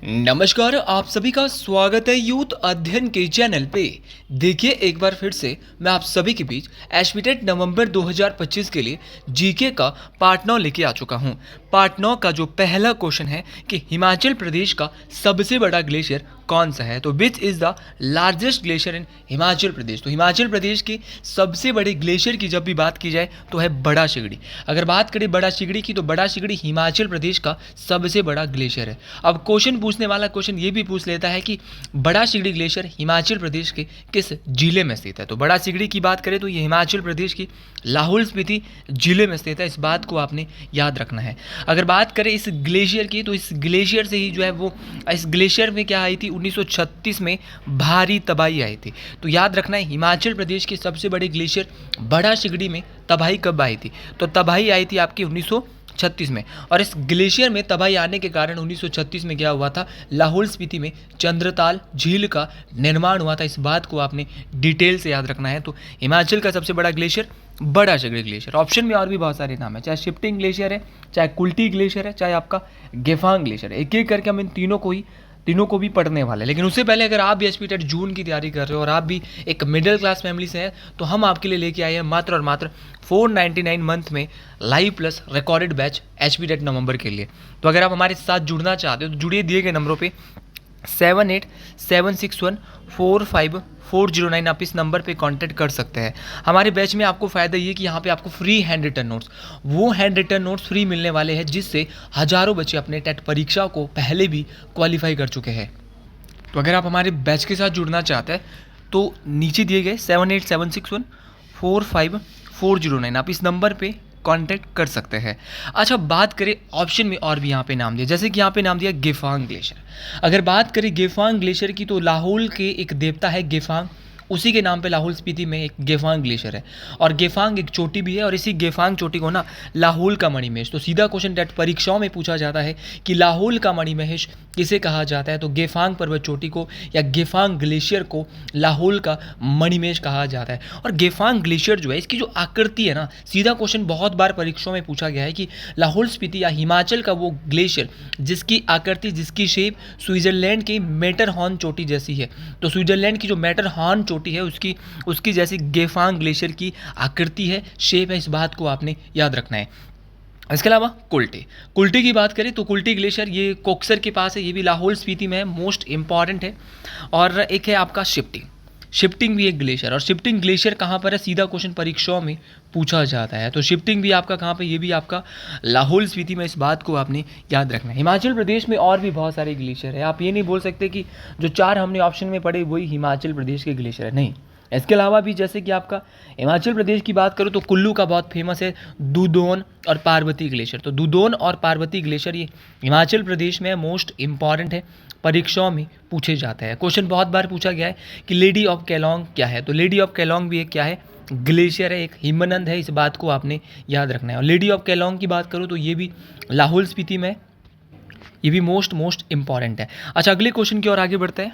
नमस्कार, आप सभी का स्वागत है यूथ अध्ययन के चैनल पे। देखिए एक बार फिर से मैं आप सभी के बीच एचपीटेट नवंबर 2025 के लिए जीके का पार्ट 9 लेके आ चुका हूँ। पार्ट 9 का जो पहला क्वेश्चन है कि हिमाचल प्रदेश का सबसे बड़ा ग्लेशियर कौन सा है, तो which is the largest glacier in Himachal Pradesh. तो हिमाचल प्रदेश के सबसे बड़े ग्लेशियर की जब भी बात की जाए तो है बड़ा सिगड़ी। अगर बात करें बड़ा सिगड़ी की तो बड़ा सिगड़ी हिमाचल प्रदेश का सबसे बड़ा ग्लेशियर है। अब क्वेश्चन पूछने वाला क्वेश्चन ये भी पूछ लेता है कि बड़ा सिगड़ी ग्लेशियर हिमाचल प्रदेश के किस जिले में स्थित है। तो बड़ा सिगड़ी की बात करें तो ये हिमाचल प्रदेश की लाहौल स्पीति जिले में स्थित है। इस बात को आपने याद रखना है। अगर बात करें इस ग्लेशियर की तो इस ग्लेशियर से ही जो है वो इस ग्लेशियर में क्या आई थी 1936 में भारी तबाही आई थी। तो याद रखना है हिमाचल प्रदेश के सबसे बड़े ग्लेशियर बड़ा सिगड़ी में तबाही कब आई थी, तो तबाही आई थी आपकी 1936 में। और इस ग्लेशियर में तबाही आने के कारण 1936 में क्या हुआ था, लाहौल स्पीति में चंद्रताल झील का निर्माण हुआ था। इस बात को आपने डिटेल से याद रखना है। तो हिमाचल का सबसे बड़ा ग्लेशियर बड़ा सिगड़ी ग्लेशियर। ऑप्शन में और भी बहुत सारे नाम है, चाहे शिफ्टिंग ग्लेशियर है, चाहे कुल्टी ग्लेशियर है, चाहे आपका गेफांग ग्लेशियर है। एक एक करके हम इन तीनों को भी पढ़ने वाले हैं। लेकिन उससे पहले अगर आप भी एचपीटेट जून की तैयारी कर रहे हो और आप भी एक मिडिल क्लास फैमिली से हैं तो हम आपके लिए लेके आए हैं मात्र और मात्र 499 मंथ में लाइव प्लस रिकॉर्डेड बैच एचपीटेट नवंबर के लिए। तो अगर आप हमारे साथ जुड़ना चाहते हो तो जुड़िए दिए गए नंबरों पे 7876145409। आप इस नंबर पे कांटेक्ट कर सकते हैं। हमारे बैच में आपको फ़ायदा ये कि यहाँ पे आपको फ्री हैंड रिटन नोट्स, वो हैंड रिटन नोट्स फ्री मिलने वाले हैं जिससे हज़ारों बच्चे अपने टेट परीक्षा को पहले भी क्वालिफाई कर चुके हैं। तो अगर आप हमारे बैच के साथ जुड़ना चाहते हैं तो नीचे दिए गए 7876145409 आप इस नंबर पे कांटेक्ट कर सकते हैं। अच्छा, बात करें ऑप्शन में और भी यहाँ पे नाम दिया, जैसे कि यहाँ पे नाम दिया गेफांग ग्लेशियर। अगर बात करें गेफांग ग्लेशियर की तो लाहौल के एक देवता है गेफांग, उसी के नाम पे लाहौल स्पीति में एक गेफांग ग्लेशियर है। और गेफांग एक चोटी भी है और इसी गेफांग चोटी को ना लाहौल का मणिमहेश, तो सीधा क्वेश्चन टेट परीक्षाओं में पूछा जाता है कि लाहौल का मणिमहेश किसे कहा जाता है, तो गेफांग पर्वत चोटी को या गेफांग ग्लेशियर को लाहौल का मणिमहेश कहा जाता है। और गेफांग ग्लेशियर जो है इसकी जो आकृति है ना, सीधा क्वेश्चन बहुत बार परीक्षाओं में पूछा गया है कि लाहौल स्पीति या हिमाचल का वो ग्लेशियर जिसकी आकृति, जिसकी शेप स्विट्जरलैंड की मैटरहॉर्न चोटी जैसी है। तो स्विट्जरलैंड की जो मैटरहॉर्न चोटी है उसकी जैसी गेफांग ग्लेशियर की आकृति है, शेप है। इस बात को आपने याद रखना है। इसके अलावा कुल्टी की बात करें तो कुल्टी ग्लेशियर ये कोक्सर के पास है, ये भी लाहौल स्पीति में है, मोस्ट इंपॉर्टेंट है। और एक है आपका शिफ्टिंग भी एक ग्लेशियर। और शिफ्टिंग ग्लेशियर कहाँ पर है, सीधा क्वेश्चन परीक्षाओं में पूछा जाता है। तो शिफ्टिंग भी आपका कहाँ पे, ये भी आपका लाहौल स्पीति में। इस बात को आपने याद रखना है। हिमाचल प्रदेश में और भी बहुत सारे ग्लेशियर है। आप ये नहीं बोल सकते कि जो चार हमने ऑप्शन में पढ़े वही हिमाचल प्रदेश के ग्लेशियर है, नहीं। इसके अलावा भी जैसे कि आपका हिमाचल प्रदेश की बात करूँ तो कुल्लू का बहुत फेमस है दुदोन और पार्वती ग्लेशियर। तो दुदोन और पार्वती ग्लेशियर ये हिमाचल प्रदेश में मोस्ट इंपॉर्टेंट है, परीक्षाओं में पूछे जाते हैं। क्वेश्चन बहुत बार पूछा गया है कि लेडी ऑफ केलोंग क्या है, तो लेडी ऑफ केलोंग भी एक क्या है, ग्लेशियर है, एक हिमनद है। इस बात को आपने याद रखना है। और लेडी ऑफ केलोंग की बात करूँ तो ये भी लाहौल स्पीति में, ये भी मोस्ट इंपॉर्टेंट है। अच्छा, अगले क्वेश्चन की ओर आगे बढ़ते हैं।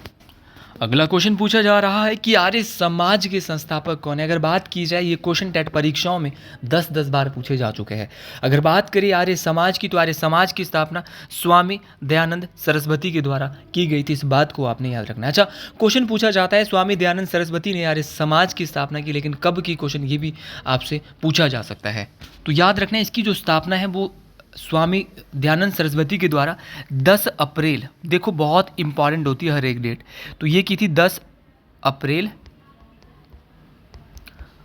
अगला क्वेश्चन पूछा जा रहा है कि आर्य समाज के संस्थापक कौन है। अगर बात की जाए, ये क्वेश्चन टेट परीक्षाओं में 10 बार पूछे जा चुके हैं। अगर बात करें आर्य समाज की तो आर्य समाज की स्थापना स्वामी दयानंद सरस्वती के द्वारा की गई थी। इस बात को आपने याद रखना है। अच्छा, क्वेश्चन पूछा जाता है स्वामी दयानंद सरस्वती ने आर्य समाज की स्थापना की, लेकिन कब की, क्वेश्चन ये भी आपसे पूछा जा सकता है। तो याद रखना है इसकी जो स्थापना है वो स्वामी दयानंद सरस्वती के द्वारा 10 अप्रैल, देखो बहुत इंपॉर्टेंट होती है हर एक डेट, तो ये की थी 10 अप्रैल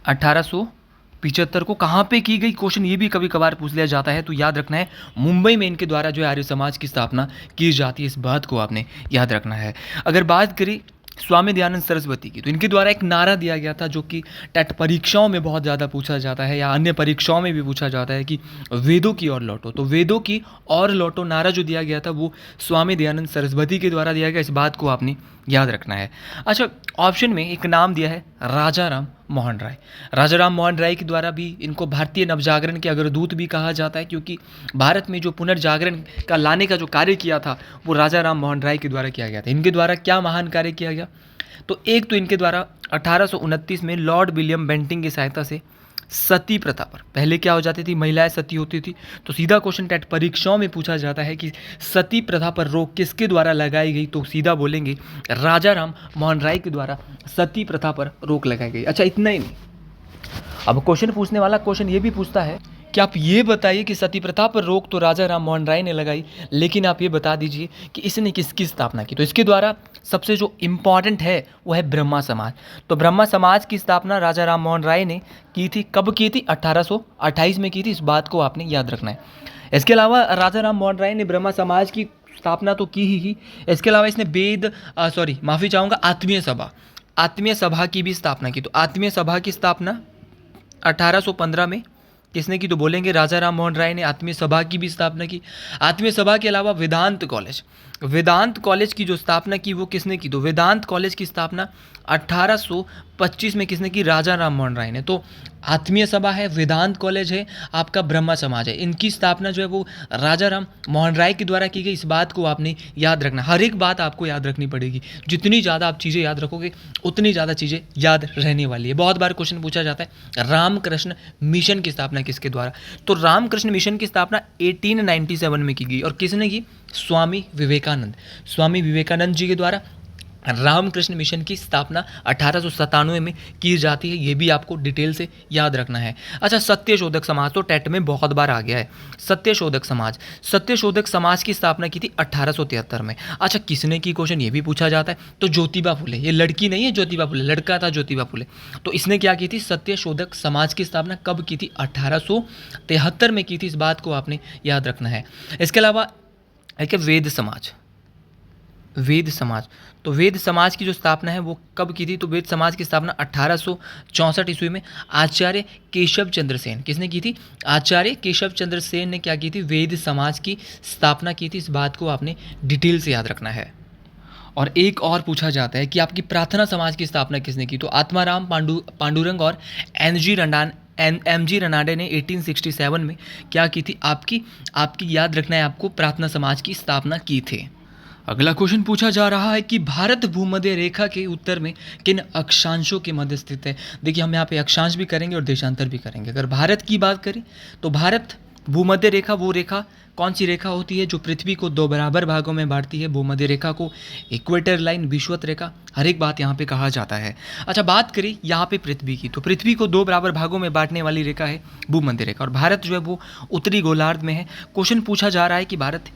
1875 को। कहाँ पे की गई, क्वेश्चन ये भी कभी कभार पूछ लिया जाता है। तो याद रखना है मुंबई में इनके द्वारा जो है आर्य समाज की स्थापना की जाती है। इस बात को आपने याद रखना है। अगर बात करें स्वामी दयानंद सरस्वती की तो इनके द्वारा एक नारा दिया गया था जो कि टेट परीक्षाओं में बहुत ज़्यादा पूछा जाता है या अन्य परीक्षाओं में भी पूछा जाता है कि वेदों की ओर लौटो। तो वेदों की ओर लौटो नारा जो दिया गया था वो स्वामी दयानंद सरस्वती के द्वारा दिया गया। इस बात को आपने याद रखना है। अच्छा, ऑप्शन में एक नाम दिया है राजा राम मोहन राय। राजा राम मोहन राय के द्वारा भी इनको भारतीय नवजागरण के अग्रदूत भी कहा जाता है, क्योंकि भारत में जो पुनर्जागरण का लाने का जो कार्य किया था वो राजा राम मोहन राय के द्वारा किया गया था। इनके द्वारा क्या महान कार्य किया गया, तो एक तो इनके द्वारा 1829 में लॉर्ड विलियम बेंटिंग की सहायता से सती प्रथा पर। पहले क्या हो जाती थी, महिलाएं सती होती थी। तो सीधा क्वेश्चन टेट परीक्षाओं में पूछा जाता है कि सती प्रथा पर रोक किसके द्वारा लगाई गई, तो सीधा बोलेंगे राजा राम मोहन राय के द्वारा सती प्रथा पर रोक लगाई गई। अच्छा, इतना ही नहीं, अब क्वेश्चन पूछने वाला क्वेश्चन ये भी पूछता है कि आप ये बताइए कि सती प्रथा पर रोक तो राजा राम मोहन राय ने लगाई, लेकिन आप ये बता दीजिए कि इसने किसकी स्थापना की। तो इसके द्वारा सबसे जो इम्पॉर्टेंट है वो है ब्रह्मा समाज। तो ब्रह्मा समाज की स्थापना राजा राम मोहन राय ने की थी। कब की थी? 1828 में की थी। इस बात को आपने याद रखना है। इसके अलावा राजा राम मोहन राय ने ब्रह्मा समाज की स्थापना तो की ही। इसके अलावा इसने माफ़ी चाहूँगा, आत्मीय सभा की भी स्थापना की। तो आत्मीय सभा की स्थापना 1815 में किसने की, तो बोलेंगे राजा राम मोहन राय ने आत्मीय सभा की भी स्थापना की। आत्मीय सभा के अलावा वेदांत कॉलेज की जो स्थापना की वो किसने की, तो वेदांत कॉलेज की स्थापना 1825 में किसने की, राजा राम मोहन राय ने। तो आत्मीय सभा है, वेदांत कॉलेज है, आपका ब्रह्मा समाज है, इनकी स्थापना जो है वो राजा राम मोहन राय के द्वारा की गई। इस बात को आपने याद रखना, हर एक बात आपको याद रखनी पड़ेगी। जितनी ज़्यादा आप चीज़ें याद रखोगे उतनी ज़्यादा चीज़ें याद रहने वाली है। बहुत बार क्वेश्चन पूछा जाता है रामकृष्ण मिशन की स्थापना किसके द्वारा, तो रामकृष्ण मिशन की स्थापना 1897 में की गई। और किसने की, स्वामी विवेकानंद जी के द्वारा रामकृष्ण मिशन की स्थापना 1897 में की जाती है। ये भी आपको डिटेल से याद रखना है। अच्छा, सत्यशोधक समाज तो टेट में बहुत बार आ गया है। सत्यशोधक समाज की स्थापना की थी 1873 में। अच्छा, किसने की, क्वेश्चन ये भी पूछा जाता है। तो ज्योतिबा फुले, ये लड़की नहीं है ज्योतिबा फुले, लड़का था ज्योतिबा फुले। तो इसने क्या की थी, सत्यशोधक समाज की स्थापना कब की थी, 1873 में की थी। इस बात को आपने याद रखना है। इसके अलावा एक वेद समाज, तो वेद समाज की जो स्थापना है वो कब की थी, तो वेद समाज की स्थापना 1864 ईस्वी में आचार्य केशव चंद्र सेन, किसने की थी, आचार्य केशव चंद्र सेन ने क्या की थी, वेद समाज की स्थापना की थी। इस बात को आपने डिटेल से याद रखना है। और एक और पूछा जाता है कि आपकी प्रार्थना समाज की स्थापना किसने की, तो आत्माराम पांडुरंग और एम जी रनाडे ने 1867 में क्या की थी, आपकी याद रखना है, आपको प्रार्थना समाज की स्थापना की थी। अगला क्वेश्चन पूछा जा रहा है कि भारत भूमध्य रेखा के उत्तर में किन अक्षांशों के मध्य स्थित है। देखिए, हम यहाँ पे अक्षांश भी करेंगे और देशांतर भी करेंगे। अगर भारत की बात करें तो भारत भूमध्य रेखा, वो रेखा कौन सी रेखा होती है जो पृथ्वी को दो बराबर भागों में बांटती है। भूमध्य रेखा को इक्वेटर लाइन, विषुवत रेखा, हर एक बात यहाँ पे कहा जाता है। अच्छा, बात करें यहाँ पे पृथ्वी की, तो पृथ्वी को दो बराबर भागों में बांटने वाली रेखा है भूमध्य रेखा, और भारत जो है वो उत्तरी गोलार्ध में है। क्वेश्चन पूछा जा रहा है कि भारत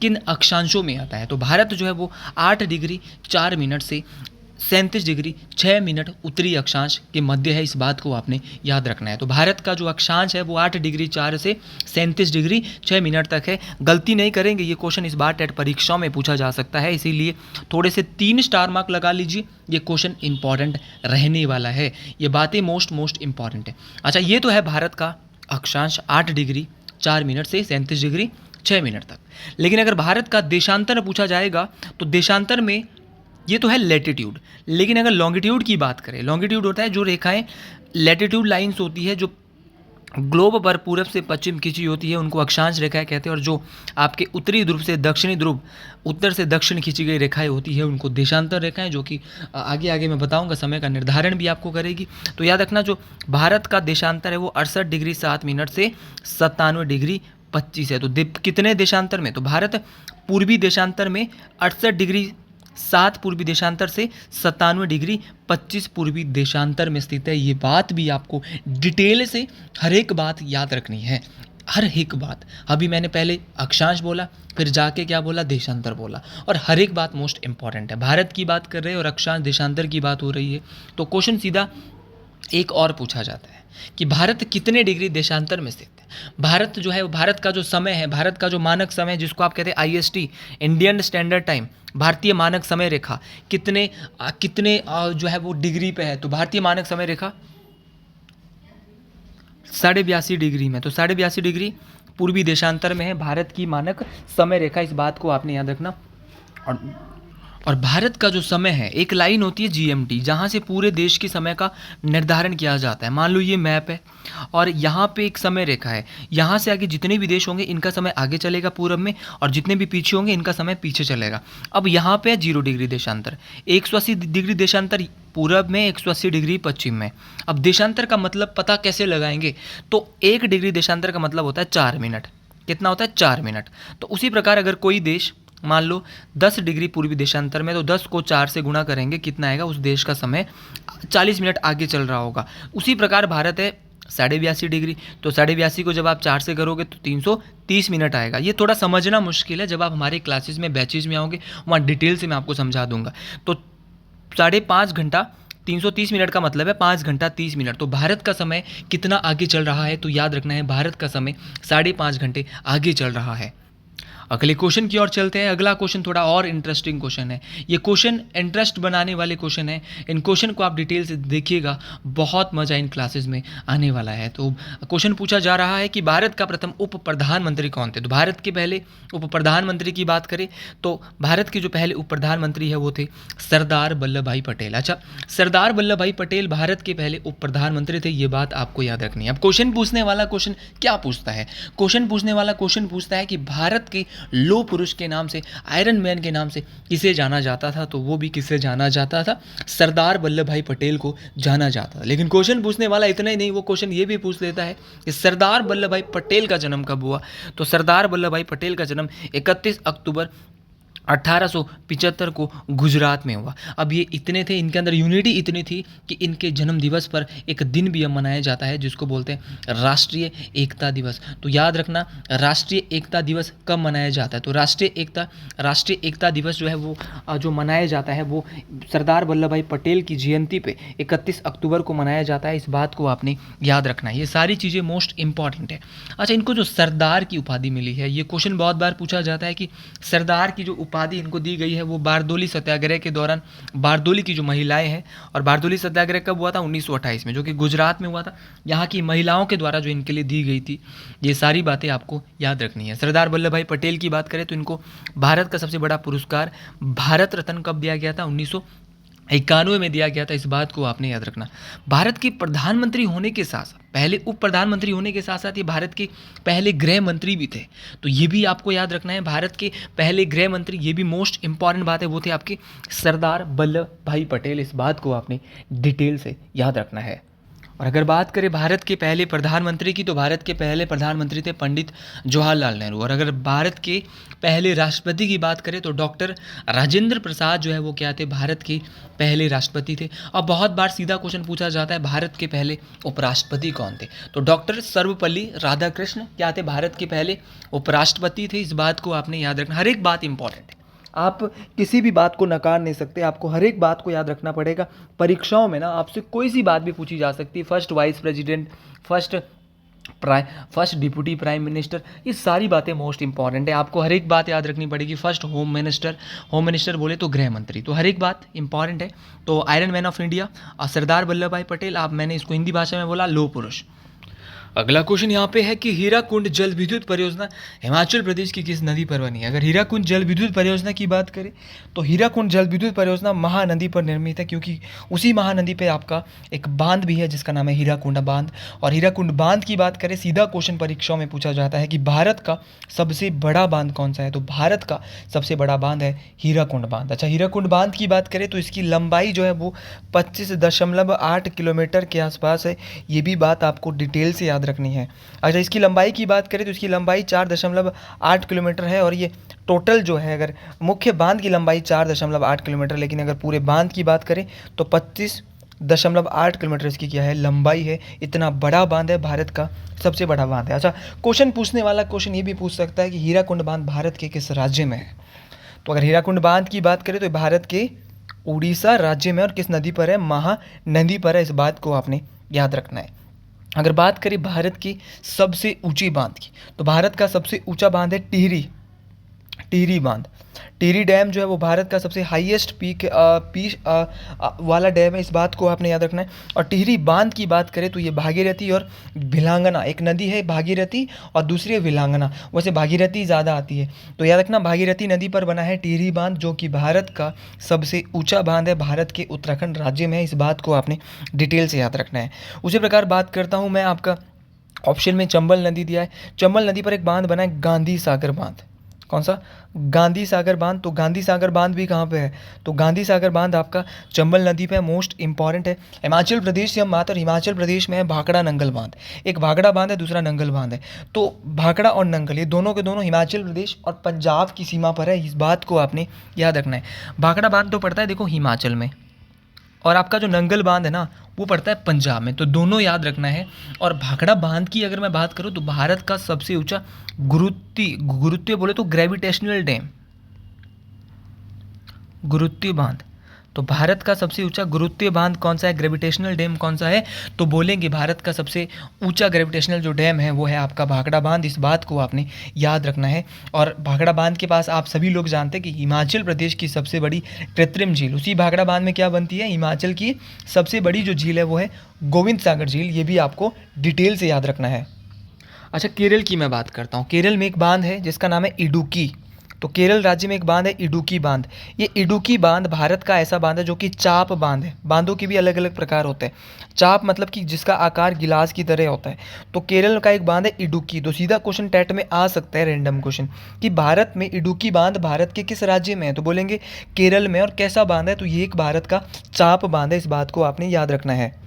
किन अक्षांशों में आता है, तो भारत जो है वो 8 डिग्री 4 मिनट से 37 डिग्री 6 मिनट उत्तरी अक्षांश के मध्य है। इस बात को आपने याद रखना है। तो भारत का जो अक्षांश है वो 8 डिग्री 4 से 37 डिग्री 6 मिनट तक है। गलती नहीं करेंगे, ये क्वेश्चन इस बार टेट परीक्षाओं में पूछा जा सकता है, इसीलिए थोड़े से 3 स्टार मार्क लगा लीजिए। ये क्वेश्चन इंपॉर्टेंट रहने वाला है, ये बातें मोस्ट इंपॉर्टेंट है। अच्छा, ये तो है भारत का अक्षांश 8 डिग्री 4 मिनट से 37 डिग्री 6 मिनट तक। लेकिन अगर भारत का देशांतर पूछा जाएगा तो देशांतर में ये तो है लैटिट्यूड, लेकिन अगर लॉन्गिट्यूड की बात करें, लॉन्गिट्यूड होता है जो रेखाएं लैटिट्यूड लाइंस होती है जो ग्लोब पर पूरब से पश्चिम खींची होती है, उनको अक्षांश रेखाएं कहते हैं। और जो आपके उत्तरी ध्रुव से दक्षिणी ध्रुव, उत्तर से दक्षिण खींची गई रेखाएं होती है उनको देशांतर रेखाएं, जो कि आगे मैं बताऊंगा, समय का निर्धारण भी आपको करेगी। तो याद रखना, जो भारत का देशांतर है वो 68 डिग्री 7 मिनट से 97 डिग्री 25 है। तो कितने देशांतर में, तो भारत पूर्वी देशांतर में 68 डिग्री 7 पूर्वी देशांतर से 97 डिग्री 25 पूर्वी देशांतर में स्थित है। ये बात भी आपको डिटेल से हर एक बात याद रखनी है, हर एक बात। अभी मैंने पहले अक्षांश बोला, फिर जाके क्या बोला, देशांतर बोला, और हर एक बात मोस्ट इंपॉर्टेंट है। भारत की बात कर रहे हैं और अक्षांश देशांतर की बात हो रही है, तो क्वेश्चन सीधा एक और पूछा जाता है कि भारत कितने डिग्री देशांतर में स्थित है। भारत जो है, भारत का जो समय है, भारत का जो मानक समय जिसको आप कहते हैं IST, इंडियन स्टैंडर्ड टाइम, भारतीय मानक समय रेखा कितने जो है वो डिग्री पे है, तो भारतीय मानक समय रेखा 82.5 डिग्री में। तो 82.5 डिग्री पूर्वी देशांतर में है भारत की मानक समय रेखा। इस बात को आपने याद रखना। और भारत का जो समय है, एक लाइन होती है जीएमटी, जहाँ से पूरे देश के समय का निर्धारण किया जाता है। मान लो ये मैप है और यहाँ पे एक समय रेखा है, यहाँ से आगे जितने भी देश होंगे इनका समय आगे चलेगा पूरब में, और जितने भी पीछे होंगे इनका समय पीछे चलेगा। अब यहाँ पे है 0 डिग्री देशांतर, 180 डिग्री देशांतर पूरब में, 180 डिग्री पश्चिम में। अब देशांतर का मतलब पता कैसे लगाएंगे, तो 1 डिग्री देशांतर का मतलब होता है 4 मिनट। कितना होता है? 4 मिनट। तो उसी प्रकार अगर कोई देश मान लो 10 डिग्री पूर्वी देशांतर में, तो 10 को 4 से गुणा करेंगे, कितना आएगा? उस देश का समय 40 मिनट आगे चल रहा होगा। उसी प्रकार भारत है 82.5 डिग्री, तो 82.5 को जब आप 4 से करोगे तो 330 मिनट आएगा। ये थोड़ा समझना मुश्किल है, जब आप हमारे क्लासेस में बैचेज में आओगे वहाँ डिटेल से मैं आपको समझा दूंगा। तो 5.5 घंटा 330 मिनट का मतलब है 5 घंटा 30 मिनट। तो भारत का समय कितना आगे चल रहा है, तो याद रखना है भारत का समय 5.5 घंटे आगे चल रहा है। अगले क्वेश्चन की ओर चलते हैं। अगला क्वेश्चन थोड़ा और इंटरेस्टिंग क्वेश्चन है। ये क्वेश्चन इंटरेस्ट बनाने वाले क्वेश्चन है। इन क्वेश्चन को आप डिटेल से देखिएगा, बहुत मजा इन क्लासेस में आने वाला है। तो क्वेश्चन पूछा जा रहा है कि भारत का प्रथम उप प्रधानमंत्री कौन थे। तो भारत के पहले उप प्रधानमंत्री की बात करें तो भारत के जो पहले उप प्रधानमंत्री है वो थे सरदार वल्लभ भाई पटेल। अच्छा, सरदार वल्लभ भाई पटेल भारत के पहले उप प्रधानमंत्री थे, ये बात आपको याद रखनी है। अब क्वेश्चन पूछने वाला क्वेश्चन क्या पूछता है? क्वेश्चन पूछने वाला क्वेश्चन पूछता है कि भारत के लो पुरुष के नाम से, आयरन मैन के नाम से किसे जाना जाता था, तो वो भी किसे जाना जाता था? सरदार वल्लभ भाई पटेल को जाना जाता था। लेकिन क्वेश्चन पूछने वाला इतना ही नहीं, वो क्वेश्चन ये भी पूछ लेता है कि सरदार वल्लभ भाई पटेल का जन्म कब हुआ। तो सरदार वल्लभ भाई पटेल का जन्म 31 अक्टूबर 1875 को गुजरात में हुआ। अब ये इतने थे, इनके अंदर यूनिटी इतनी थी कि इनके जन्म दिवस पर एक दिन भी मनाया जाता है जिसको बोलते हैं राष्ट्रीय एकता दिवस। तो याद रखना, राष्ट्रीय एकता दिवस कब मनाया जाता है? तो राष्ट्रीय एकता दिवस जो है वो जो मनाया जाता है वो सरदार वल्लभ भाई पटेल की जयंती पे 31 अक्टूबर को मनाया जाता है। इस बात को आपने याद रखना है, ये सारी चीज़ें मोस्ट इंपॉर्टेंट है। अच्छा, इनको जो सरदार की उपाधि मिली है, ये क्वेश्चन बहुत बार पूछा जाता है कि सरदार की जो उपाधि इनको दी गई है वो बारदोली सत्याग्रह के दौरान, बारदोली की जो महिलाएं हैं, और बारदोली सत्याग्रह कब हुआ था? 1928 में, जो कि गुजरात में हुआ था। यहाँ की महिलाओं के द्वारा जो इनके लिए दी गई थी, ये सारी बातें आपको याद रखनी है। सरदार वल्लभ भाई पटेल की बात करें तो इनको भारत का सबसे बड़ा पुरस्कार भारत रत्न कब दिया गया था? 1991 में दिया गया था। इस बात को आपने याद रखना। भारत के प्रधानमंत्री होने के साथ साथ, पहले उप प्रधानमंत्री होने के साथ साथ ये भारत के पहले गृह मंत्री भी थे। तो ये भी आपको याद रखना है, भारत के पहले गृह मंत्री, ये भी मोस्ट इंपॉर्टेंट बात है, वो थे आपके सरदार वल्लभ भाई पटेल। इस बात को आपने डिटेल से याद रखना है। और अगर बात करें भारत के पहले प्रधानमंत्री की, तो भारत के पहले प्रधानमंत्री थे पंडित जवाहरलाल नेहरू। और अगर भारत के पहले राष्ट्रपति की बात करें तो डॉक्टर राजेंद्र प्रसाद जो है वो क्या थे? भारत के पहले राष्ट्रपति थे। और बहुत बार सीधा क्वेश्चन पूछा जाता है भारत के पहले उपराष्ट्रपति कौन थे? तो डॉक्टर सर्वपल्ली राधाकृष्ण क्या थे? भारत के पहले उपराष्ट्रपति थे। इस बात को आपने याद रखना। हर एक बात इंपॉर्टेंट है, आप किसी भी बात को नकार नहीं सकते, आपको हर एक बात को याद रखना पड़ेगा। परीक्षाओं में ना आपसे कोई सी बात भी पूछी जा सकती है, first vice president, first deputy prime minister, ये सारी बातें मोस्ट इंपॉर्टेंट है। आपको हर एक बात याद रखनी पड़ेगी। फर्स्ट होम मिनिस्टर बोले तो गृह मंत्री, तो हर एक बात इंपॉर्टेंट है। तो आयरन मैन ऑफ इंडिया और सरदार वल्लभ भाई पटेल, आप मैंने इसको हिंदी भाषा में बोला लोह पुरुष। अगला क्वेश्चन यहाँ पे है कि हीराकुंड जल विद्युत परियोजना हिमाचल प्रदेश की किस नदी पर बनी है? अगर हीराकुंड जल विद्युत परियोजना की बात करें तो हीराकुंड जल विद्युत परियोजना महानदी पर निर्मित है, क्योंकि उसी महानदी पे आपका एक बांध भी है जिसका नाम है हीराकुंड बांध। और हीराकुंड बांध की बात करें, सीधा क्वेश्चन परीक्षाओं में पूछा जाता है कि भारत का सबसे बड़ा बांध कौन सा है? तो भारत का सबसे बड़ा बांध है हीराकुंड बांध। अच्छा, हीराकुंड बांध की बात करें तो इसकी लंबाई जो है वो 25.8 किलोमीटर के आसपास है। ये भी बात आपको डिटेल से रखनी है। अच्छा, इसकी लंबाई की बात करें तो इसकी लंबाई 4.8 किलोमीटर है। और ये टोटल जो है, अगर मुख्य बांध की लंबाई 4.8 किलोमीटर, लेकिन अगर पूरे बांध की बात करें तो 25.8 किलोमीटर इसकी क्या है? लंबाई है। इतना बड़ा बांध है, भारत का सबसे बड़ा बांध है। अच्छा, क्वेश्चन पूछने वाला क्वेश्चन ये भी पूछ सकता है कि हीराकुंड बांध भारत के किस राज्य में है? तो अगर हीराकुंड बांध की बात करें तो भारत के उड़ीसा राज्य में, और किस नदी पर है? महानदी पर है। इस बात को आपने याद रखना है। अगर बात करें भारत की सबसे ऊंची बांध की, तो भारत का सबसे ऊंचा बांध है टिहरी बांध। टिहरी डैम जो है वो भारत का सबसे हाईएस्ट वाला डैम है, इस बात को आपने याद रखना है। और टिहरी बांध की बात करें तो ये भागीरथी और भिलांगना, एक नदी है भागीरथी और दूसरी है भिलांगना, वैसे भागीरथी ज़्यादा आती है, तो याद रखना भागीरथी नदी पर बना है टिहरी बांध, जो कि भारत का सबसे ऊंचा बांध है, भारत के उत्तराखंड राज्य में है, इस बात को आपने डिटेल से याद रखना है। उसी प्रकार बात करता हूँ मैं, आपका ऑप्शन में चंबल नदी दिया है, चंबल नदी पर एक बांध बना है गांधी सागर बांध। कौन सा? गांधी सागर बांध। तो गांधी सागर बांध भी कहाँ पे है? तो गांधी सागर बांध आपका चंबल नदी पे मोस्ट इंपॉर्टेंट है। हिमाचल प्रदेश से हम बात, और हिमाचल प्रदेश में है भाखड़ा नंगल बांध, एक भाखड़ा बांध है, दूसरा नंगल बांध है। तो भाखड़ा और नंगल ये दोनों के दोनों हिमाचल प्रदेश और पंजाब की सीमा पर है, इस बात को आपने याद रखना है। भाखड़ा बांध तो पड़ता है देखो हिमाचल में, और आपका जो नंगल बांध है ना वो पड़ता है पंजाब में, तो दोनों याद रखना है। और भाखड़ा बांध की अगर मैं बात करूँ तो भारत का सबसे ऊंचा गुरुत्वीय बोले तो ग्रेविटेशनल डैम, गुरुत्वीय बांध, तो भारत का सबसे ऊंचा गुरुत्वीय बांध कौन सा है, ग्रेविटेशनल डैम कौन सा है? तो बोलेंगे भारत का सबसे ऊंचा ग्रेविटेशनल जो डैम है वो है आपका भाखड़ा बांध, इस बात को आपने याद रखना है। और भाखड़ा बांध के पास आप सभी लोग जानते हैं कि हिमाचल प्रदेश की सबसे बड़ी कृत्रिम झील, उसी भाखड़ा बांध में क्या बनती है, हिमाचल की सबसे बड़ी जो झील है वो है गोविंद सागर झील, ये भी आपको डिटेल से याद रखना है। अच्छा, केरल की मैं बात करता हूँ। केरल में एक बांध है जिसका नाम है इडुक्की, तो केरल राज्य में एक बांध है इडुक्की बांध। ये इडुक्की बांध भारत का ऐसा बांध है जो कि चाप बांध है, बांधों के भी अलग अलग प्रकार होते हैं। चाप मतलब कि जिसका आकार गिलास की तरह होता है, तो केरल का एक बांध है इडुक्की। तो सीधा क्वेश्चन टेट में आ सकता है, रैंडम क्वेश्चन, कि भारत में इडुक्की बांध भारत के किस राज्य में है, तो बोलेंगे केरल में। और कैसा बांध है, तो ये एक भारत का चाप बांध है, इस बात को आपने याद रखना है।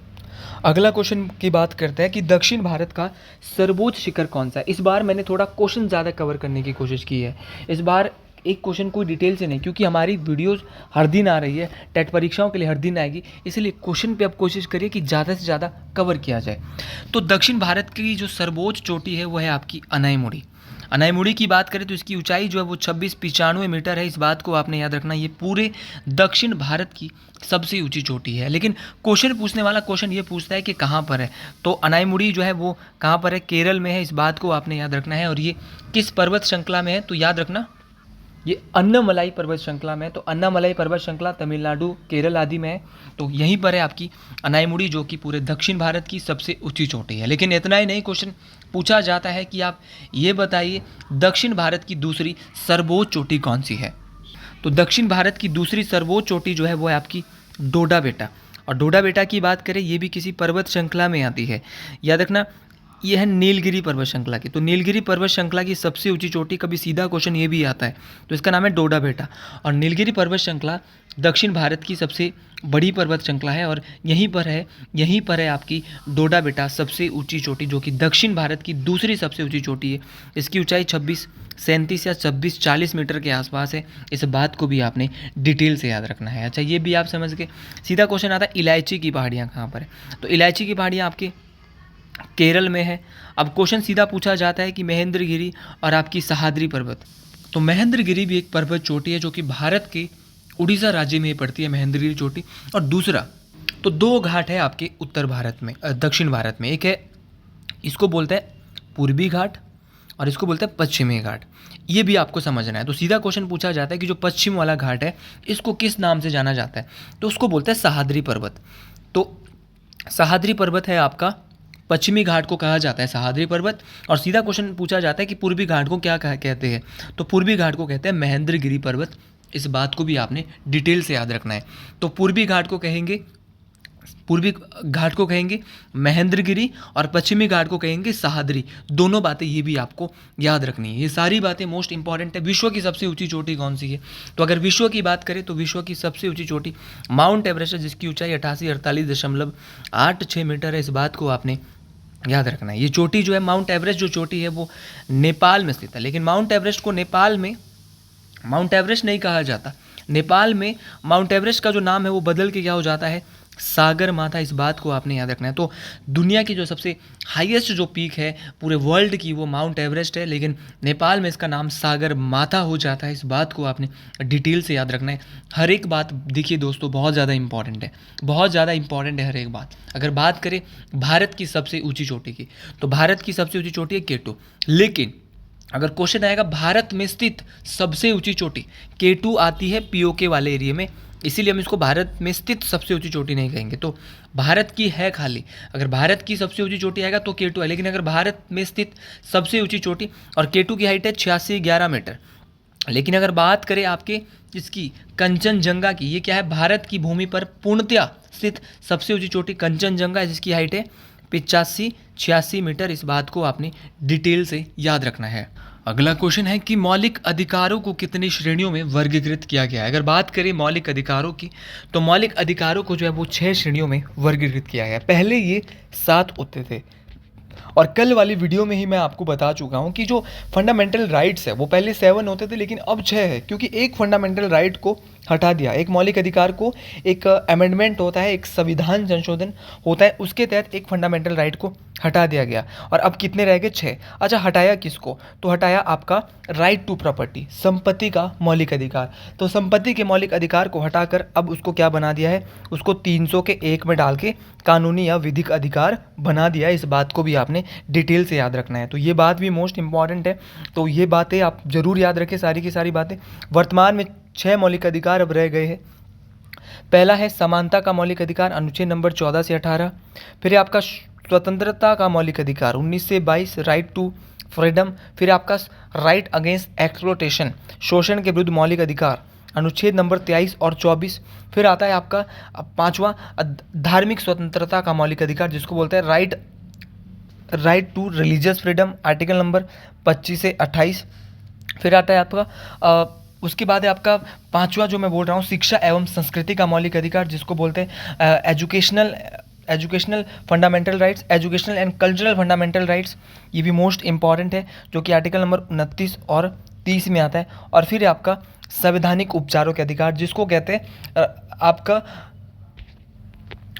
अगला क्वेश्चन की बात करते हैं कि दक्षिण भारत का सर्वोच्च शिखर कौन सा है। इस बार मैंने थोड़ा क्वेश्चन ज़्यादा कवर करने की कोशिश की है, इस बार एक क्वेश्चन कोई डिटेल से नहीं, क्योंकि हमारी वीडियोस हर दिन आ रही है, टेट परीक्षाओं के लिए हर दिन आएगी, इसलिए क्वेश्चन पे अब कोशिश करिए कि ज़्यादा से ज़्यादा कवर किया जाए। तो दक्षिण भारत की जो सर्वोच्च चोटी है वो है आपकी अनाईमुड़ी। अनाईमुड़ी की बात करें तो इसकी ऊंचाई जो है वो 2695 मीटर है, इस बात को आपने याद रखना। ये पूरे दक्षिण भारत की सबसे ऊंची चोटी है। लेकिन क्वेश्चन पूछने वाला क्वेश्चन ये पूछता है कि कहाँ पर है, तो अनाईमुड़ी जो है वो कहाँ पर है, केरल में है, इस बात को आपने याद रखना है। और ये किस पर्वत श्रृंखला में है, तो याद रखना ये अन्नामलाई पर्वत श्रृंखला में है। तो अन्नामलाई पर्वत श्रृंखला तमिलनाडु, केरल आदि में है, तो यहीं पर है आपकी अनाईमुड़ी, जो कि पूरे दक्षिण भारत की सबसे ऊंची चोटी है। लेकिन इतना ही नहीं, क्वेश्चन पूछा जाता है कि आप ये बताइए दक्षिण भारत की दूसरी सर्वोच्च चोटी कौन सी है। तो दक्षिण भारत की दूसरी सर्वोच्च चोटी जो है वो है आपकी डोडा बेटा। और डोडा बेटा की बात करें, ये भी किसी पर्वत श्रृंखला में आती है, याद रखना। ये है नीलगिरी पर्वत श्रृंखला की, तो नीलगिरी पर्वत श्रृंखला की सबसे ऊंची चोटी, कभी सीधा क्वेश्चन ये भी आता है, तो इसका नाम है डोडा बेटा। और नीलगिरी पर्वत श्रृंखला दक्षिण भारत की सबसे बड़ी पर्वत श्रृंखला है, और यहीं पर है आपकी डोडा बेटा सबसे ऊंची चोटी, जो कि दक्षिण भारत की दूसरी सबसे ऊंची चोटी है। इसकी ऊंचाई 2637 या 2640 मीटर के आसपास है, इस बात को भी आपने डिटेल से याद रखना है। अच्छा, ये भी आप समझ गए। सीधा क्वेश्चन आता है इलायची की पहाड़ियाँ कहाँ पर है, तो इलायची की पहाड़ियाँ आपके केरल में है। अब क्वेश्चन सीधा पूछा जाता है कि महेंद्रगिरी और आपकी सह्याद्री पर्वत, तो महेंद्रगिरी भी एक पर्वत चोटी है जो कि भारत के उड़ीसा राज्य में पड़ती है, महेंद्रगिरी चोटी। और दूसरा, तो दो घाट है आपके उत्तर भारत में, दक्षिण भारत में, एक है इसको बोलते हैं पूर्वी घाट और इसको बोलते हैं पश्चिमी घाट, ये भी आपको समझना है। तो सीधा क्वेश्चन पूछा जाता है कि जो पश्चिम वाला घाट है इसको किस नाम से जाना जाता है, तो उसको बोलते हैं सह्याद्री पर्वत। तो सह्याद्री पर्वत है आपका, पश्चिमी घाट को कहा जाता है सह्याद्री पर्वत। और सीधा क्वेश्चन पूछा जाता है कि पूर्वी घाट को क्या कहते हैं, तो पूर्वी घाट को कहते हैं महेंद्रगिरी पर्वत, इस बात को भी आपने डिटेल से याद रखना है। तो पूर्वी घाट को कहेंगे महेंद्रगिरी और पश्चिमी घाट को कहेंगे सह्याद्री, दोनों बातें ये भी आपको याद रखनी है। ये सारी बातें मोस्ट इंपॉर्टेंट है। विश्व की सबसे ऊंची चोटी कौन सी है, तो अगर विश्व की बात करें तो विश्व की सबसे ऊंची चोटी माउंट एवरेस्ट है, जिसकी ऊंचाई 8848.86 मीटर है, इस बात को आपने याद रखना है। ये चोटी जो है माउंट एवरेस्ट जो चोटी है वो नेपाल में स्थित है, लेकिन माउंट एवरेस्ट को नेपाल में माउंट एवरेस्ट नहीं कहा जाता। नेपाल में माउंट एवरेस्ट का जो नाम है वो बदल के क्या हो जाता है, सागर माथा, इस बात को आपने याद रखना है। तो दुनिया की जो सबसे हाईएस्ट जो पीक है पूरे वर्ल्ड की वो माउंट एवरेस्ट है, लेकिन नेपाल में इसका नाम सागर माथा हो जाता है, इस बात को आपने डिटेल से याद रखना है। हर एक बात देखिए दोस्तों बहुत ज़्यादा इंपॉर्टेंट है, बहुत ज़्यादा इंपॉर्टेंट है हर एक बात। अगर बात करें भारत की सबसे ऊंची चोटी की, तो भारत की सबसे ऊंची चोटी है केटू, लेकिन अगर क्वेश्चन आएगा भारत में स्थित सबसे ऊंची चोटी, K2 आती है पीओके वाले एरिया में, इसीलिए हम इसको भारत में स्थित सबसे ऊंची चोटी नहीं कहेंगे। तो भारत की है खाली, अगर भारत की सबसे ऊंची चोटी आएगा तो K2 है, लेकिन अगर भारत में स्थित सबसे ऊंची चोटी, और K2 की हाइट है 8611 मीटर। लेकिन अगर बात करें आपके इसकी कंचनजंगा की, ये क्या है, भारत की भूमि पर पूर्णतया स्थित सबसे ऊंची चोटी कंचनजंगा है, जिसकी हाइट है 85-86 मीटर। इस बात को आपने डिटेल से याद रखना है। अगला क्वेश्चन है कि मौलिक अधिकारों को कितनी श्रेणियों में वर्गीकृत किया गया है। अगर बात करें मौलिक अधिकारों की, तो मौलिक अधिकारों को जो है वो 6 श्रेणियों में वर्गीकृत किया गया है। पहले ये 7 होते थे, और कल वाली वीडियो में ही मैं आपको बता चुका हूँ कि जो फंडामेंटल राइट्स है वो पहले 7 होते थे, लेकिन अब 6 है, क्योंकि एक फंडामेंटल राइट को हटा दिया। एक मौलिक अधिकार को एक अमेंडमेंट होता है, एक संविधान संशोधन होता है, उसके तहत एक फंडामेंटल राइट को हटा दिया गया, और अब कितने रह गए, 6। अच्छा, हटाया किसको, तो हटाया आपका राइट टू प्रॉपर्टी, संपत्ति का मौलिक अधिकार। तो संपत्ति के मौलिक अधिकार को हटाकर अब उसको क्या बना दिया है, उसको 300 के 1 में डाल के कानूनी या विधिक अधिकार बना दिया है। इस बात को भी आपने डिटेल से याद रखना है, तो ये बात भी मोस्ट इंपॉर्टेंट है। तो ये बातें आप जरूर याद रखें, सारी की सारी बातें। वर्तमान में 6 मौलिक अधिकार अब रह गए हैं। पहला है समानता का मौलिक अधिकार, अनुच्छेद नंबर 14 से 18। फिर है आपका स्वतंत्रता का मौलिक अधिकार 19 से 22, राइट टू फ्रीडम। फिर आपका राइट अगेंस्ट एक्सप्लोटेशन, शोषण के विरुद्ध मौलिक अधिकार, अनुच्छेद नंबर 23 और 24। फिर आता है आपका 5वां धार्मिक स्वतंत्रता का मौलिक अधिकार, जिसको बोलते हैं right to religious freedom, article number 25 से 28। फिर आता है आपका उसके बाद है आपका 5वां जो मैं बोल रहा हूँ, शिक्षा एवं संस्कृति का मौलिक अधिकार, जिसको बोलते हैं educational fundamental rights, educational and cultural fundamental rights. ये भी मोस्ट इंपॉर्टेंट है, जो कि आर्टिकल नंबर 29 और 30 में आता है। और फिर आपका संवैधानिक उपचारों के अधिकार, जिसको कहते हैं आपका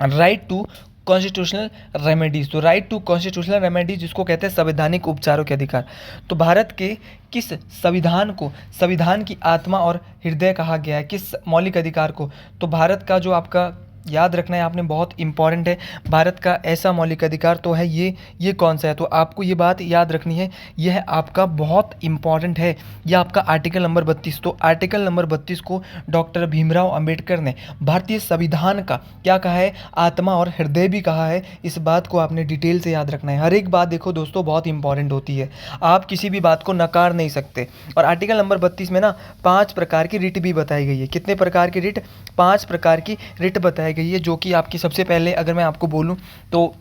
राइट टू कॉन्स्टिट्यूशनल रेमेडीज। तो राइट टू कॉन्स्टिट्यूशनल रेमेडीज, जिसको कहते हैं संवैधानिक उपचारों के अधिकार। तो भारत के किस संविधान को संविधान की आत्मा और हृदय कहा गया है, किस मौलिक अधिकार को, तो भारत का जो आपका याद रखना है आपने, बहुत इंपॉर्टेंट है, भारत का ऐसा मौलिक अधिकार तो है ये कौन सा है, तो आपको ये बात याद रखनी है, यह आपका बहुत इंपॉर्टेंट है, यह आपका आर्टिकल नंबर 32। तो आर्टिकल नंबर 32 को डॉक्टर भीमराव अंबेडकर ने भारतीय संविधान का क्या कहा है, आत्मा और हृदय भी कहा है। इस बात को आपने डिटेल से याद रखना है। हर एक बात देखो दोस्तों बहुत इंपॉर्टेंट होती है, आप किसी भी बात को नकार नहीं सकते। और आर्टिकल नंबर 32 में ना 5 प्रकार की रिट भी बताई गई है। कितने प्रकार की रिट, 5 प्रकार की रिट बताई गई है, जो कि आपकी सबसे पहले अगर मैं आपको बोलूं तो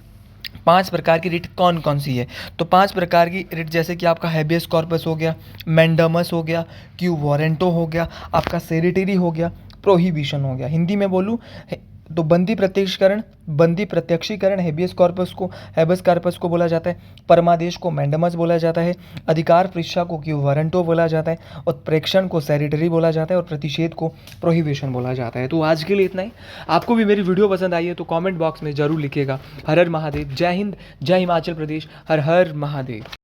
5 प्रकार की रिट कौन कौन सी है, तो 5 प्रकार की रिट जैसे कि आपका हैबियस कॉर्पस हो गया, मैंडामस हो गया, क्यू वारंटो हो गया, आपका सेरिटरी हो गया, प्रोहिबिशन हो गया। हिंदी में बोलूं तो बंदी प्रत्यक्षीकरण हेबियस कॉर्पस को बोला जाता है, परमादेश को मैंडामस बोला जाता है, अधिकार परीक्षा को क्यू वारंटो बोला जाता है, और प्रेक्षण को सेरिटरी बोला जाता है, और प्रतिषेध को प्रोहिबिशन बोला जाता है। तो आज के लिए इतना ही। आपको भी मेरी वीडियो पसंद आई है तो कमेंट बॉक्स में जरूर लिखिएगा। हर हर महादेव, जय हिंद, जय हिमाचल प्रदेश, हर हर महादेव।